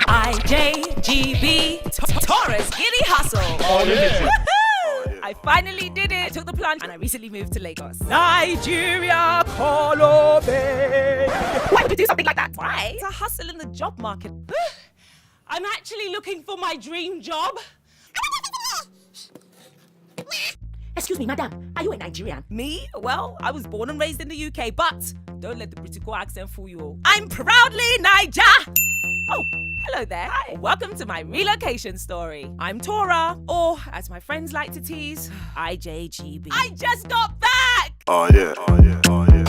IJGB, Tora's Gidi Hustle. I finally did it, took the plunge, and I recently moved to Lagos. Nigeria, call me. Why would you do something like that? Why? It's a hustle in the job market. I'm actually looking for my dream job. Excuse me, madam, are you a Nigerian? Me? Well, I was born and raised in the UK, but don't let the British accent fool you all. I'm proudly Niger! Oh, hello there. Hi. Welcome to my relocation story. I'm Tora, or as my friends like to tease, IJGB. I just got back! Oh yeah, oh yeah, oh yeah.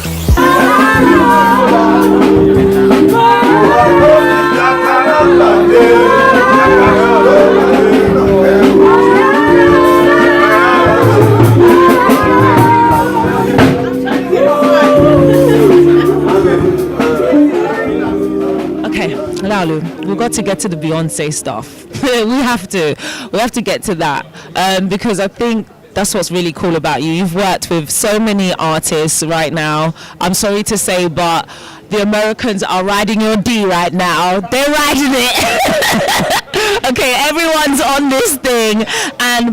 Okay, Laolu, we've got to get to the Beyoncé stuff. we have to get to that because I think that's what's really cool about you. You've worked with so many artists right now. I'm sorry to say, but the Americans are riding your D right now. They're riding it. Okay, everyone's on this thing,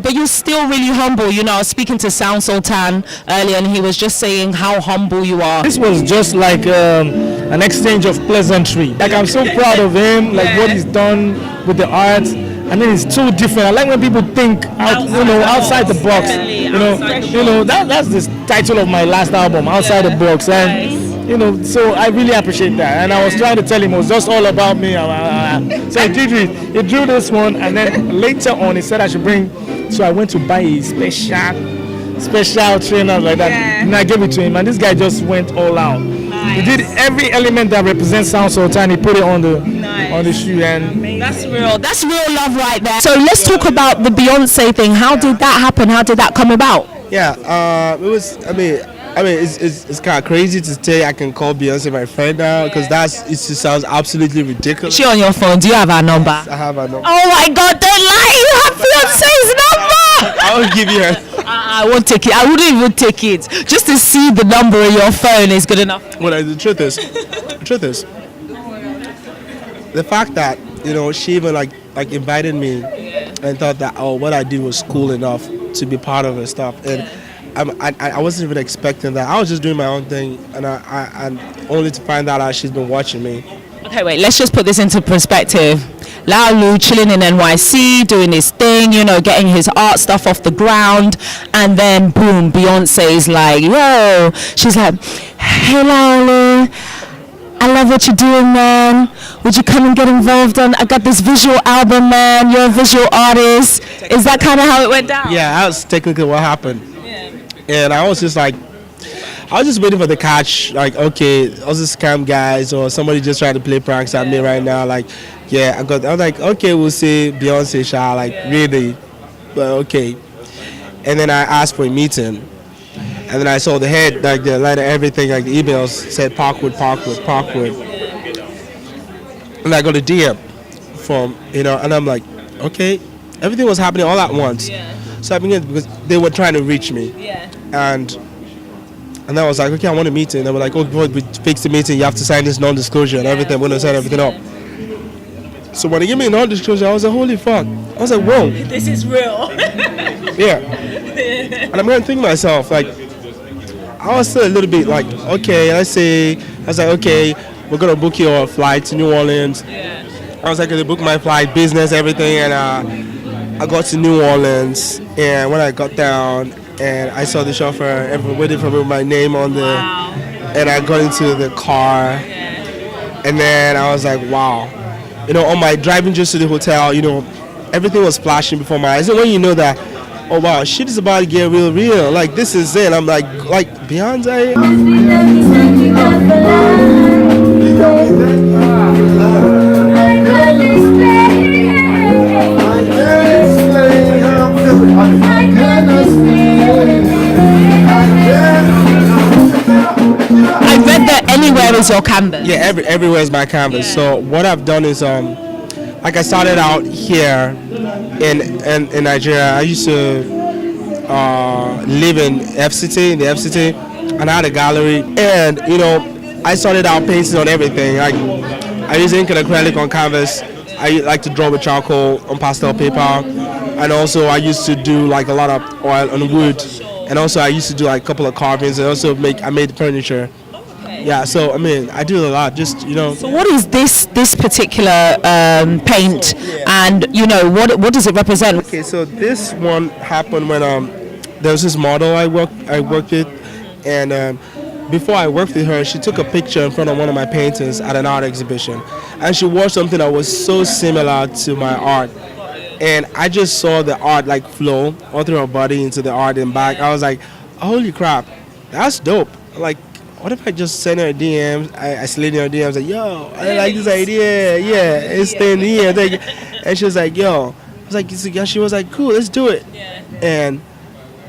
but you're still really humble. You know, I was speaking to Sound Sultan earlier, and he was just saying how humble you are. This was just like an exchange of pleasantry. Like, I'm so proud of him, like what he's done with the art. And then it's so different. I like when people think outside the box. That's the title of my last album, Outside the Box. And so I really appreciate that. And I was trying to tell him it was just all about me. So I did it. He drew this one, and then later on he said I should bring. So I went to buy a special trainer like that, and I gave it to him. And this guy just went all out. He did every element that represents Sound Sultan. He put it on the shoe, and that's real. That's real love right there. So let's talk about the Beyoncé thing. How did that happen? How did that come about? Yeah, it was. I mean, it's kind of crazy to say I can call Beyoncé my friend now, because it just sounds absolutely ridiculous. Is she on your phone? Do you have her number? I have her number. Oh my God! Don't lie. You have Beyoncé's number. I will give you her. I won't take it. I wouldn't even take it. Just to see the number in your phone is good enough. Well, the truth is, the fact that she even like invited me and thought that what I did was cool enough to be part of her stuff, and I wasn't even expecting that. I was just doing my own thing, and I only to find out that she's been watching me. Okay, wait. Let's just put this into perspective. Laolu chilling in NYC, doing his thing, getting his art stuff off the ground, and then boom, Beyonce's like, yo, she's like, hey Laolu, I love what you're doing, man. Would you come and get involved I got this visual album, man. You're a visual artist. Is that kind of how it went down? Yeah, that's technically what happened. Yeah. And I was just waiting for the catch, like, okay, all these scam guys or somebody just trying to play pranks at me right now, like, yeah, I was like, okay, we'll see Beyoncé, like, really, but okay. And then I asked for a meeting, and then I saw the head, like, the letter, everything, like, the emails said Parkwood. And I got a DM from, and I'm like, okay, everything was happening all at once. Yeah. So I began, because they were trying to reach me. Yeah. And I was like, okay, I want a meeting. They were like, oh, boy, we fixed the meeting. You have to sign this non-disclosure and everything. We're going to sign everything up. So when they gave me a non-disclosure, I was like, holy fuck. I was like, whoa. This is real. Yeah. And I'm going to think to myself, like, I was still a little bit like, okay, I was like, okay, we're going to book your flight to New Orleans. Yeah. I was like, they booked my flight, business, everything. And I got to New Orleans. And when I got down, and I saw the chauffeur waiting for me with my name on there. Wow. And I got into the car. Yeah. And then I was like, wow. On my driving just to the hotel, everything was flashing before my eyes. And when you know that, oh wow, shit is about to get real. Like, this is it. I'm like Beyoncé. I read that anywhere is your canvas. Yeah, everywhere is my canvas. Yeah. So what I've done is, like, I started out here in Nigeria. I used to live in the FCT, and I had a gallery. And I started out painting on everything. Like, I used ink and acrylic on canvas. I like to draw with charcoal on pastel paper, and also I used to do like a lot of oil on wood, and also I used to do like a couple of carvings, and also I made furniture. Yeah, so I mean, I do a lot. Just So what is this particular paint, and what does it represent? Okay, so this one happened when there was this model I worked with, and before I worked with her, she took a picture in front of one of my paintings at an art exhibition, and she wore something that was so similar to my art, and I just saw the art like flow all through her body into the art and back. I was like, holy crap, that's dope. Like, what if I just send her a DM? I slid in her DMs like, yo, I like this idea. Yeah, it's staying here. And she was like, yo. I was like, she was like, cool, let's do it. And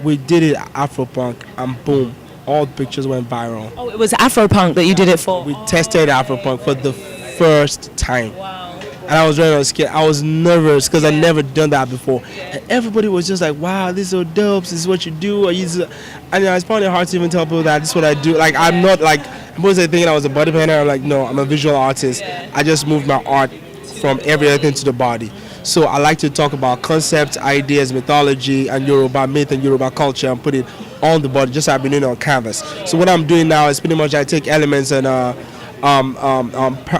we did it Afropunk, and boom, all the pictures went viral. Oh, it was Afropunk that you did it for? We tested Afropunk for the first time. Wow. And I was really scared. I was nervous because I never done that before. And everybody was just like, wow, this is so dope. This is what you do. And it's probably hard to even tell people that this is what I do. Like, I'm not like, most of thinking I was a body painter. I'm like, no, I'm a visual artist. I just moved my art from everything to the body. So I like to talk about concepts, ideas, mythology, and Yoruba myth and Yoruba culture, and put it on the body, just like I've been doing on canvas. So what I'm doing now is pretty much I take elements and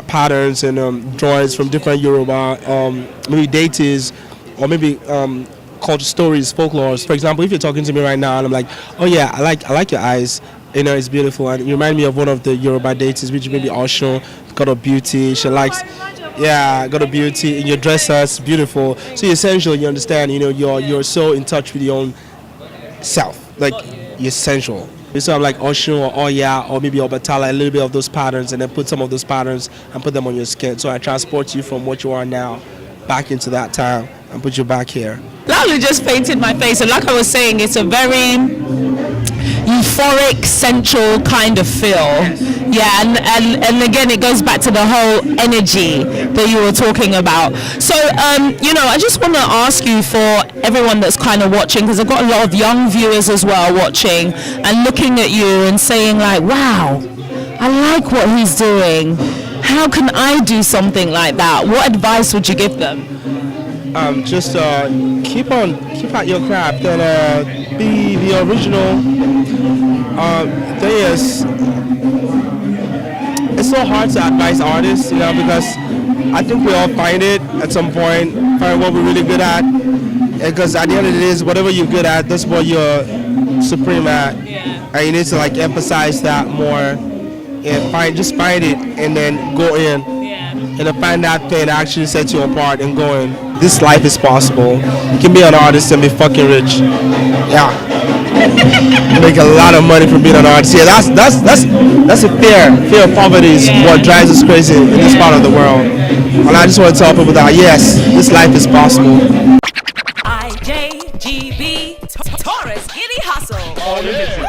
patterns and drawings from different Yoruba, maybe deities, or maybe culture stories, folklores. For example, if you're talking to me right now and I'm like, oh yeah, I like your eyes, it's beautiful, and you remind me of one of the Yoruba deities, which may be Oshun, God of beauty. She likes, God of beauty, and your dress is beautiful. So essentially, you understand, you're so in touch with your own self, like you're sensual. So I'm like Oshun or Oya or maybe Obatala, a little bit of those patterns, and then put some of those patterns and put them on your skin. So I transport you from what you are now back into that time and put you back here. Laolu just painted my face, and like I was saying, it's a very euphoric, sensual kind of feel. Yeah, and again, it goes back to the whole energy that you were talking about. So, I just want to ask you, for everyone that's kind of watching, because I've got a lot of young viewers as well watching and looking at you and saying like, wow, I like what he's doing. How can I do something like that? What advice would you give them? Just keep at your craft and be the original. Thing is, it's so hard to advise artists, because I think we all find it at some point, find what we're really good at. Because at the end of the day, whatever you're good at, that's what you're supreme at. And you need to like emphasize that more, and find it, and then go in. And then find that thing that actually sets you apart and go in. This life is possible. You can be an artist and be fucking rich. Yeah. Make a lot of money from being an artist. Yeah, that's a fear of poverty is what drives us crazy in this part of the world. And I just want to tell people that yes, this life is possible. IJGB, Tora's Gidi Hustle.